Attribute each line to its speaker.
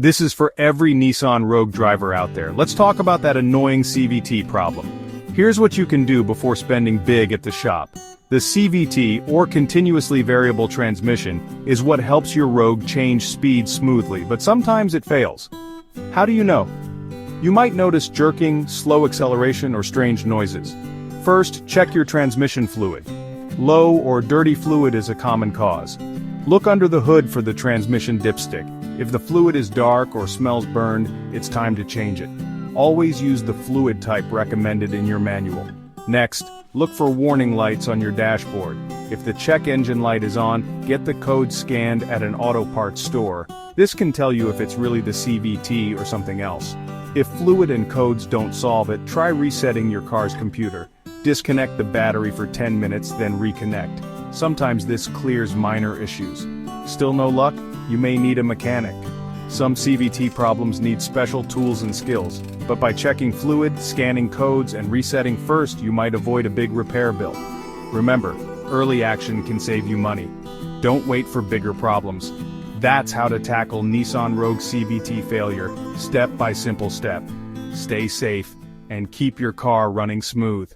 Speaker 1: This is for every Nissan Rogue driver out there. Let's talk about that annoying CVT problem. Here's what you can do before spending big at the shop. The CVT, or continuously variable transmission, is what helps your Rogue change speed smoothly, but sometimes it fails. How do you know? You might notice jerking, slow acceleration, or strange noises. First, check your transmission fluid. Low or dirty fluid is a common cause. Look under the hood for the transmission dipstick. If the fluid is dark or smells burned, it's time to change it. Always use the fluid type recommended in your manual. Next, look for warning lights on your dashboard. If the check engine light is on, get the code scanned at an auto parts store. This can tell you if it's really the CVT or something else. If fluid and codes don't solve it, try resetting your car's computer. Disconnect the battery for 10 minutes, then reconnect. Sometimes this clears minor issues. Still no luck? You may need a mechanic. Some CVT problems need special tools and skills, but by checking fluid, scanning codes, and resetting first, you might avoid a big repair bill. Remember, early action can save you money. Don't wait for bigger problems. That's how to tackle Nissan Rogue CVT failure, step by simple step. Stay safe, and keep your car running smooth.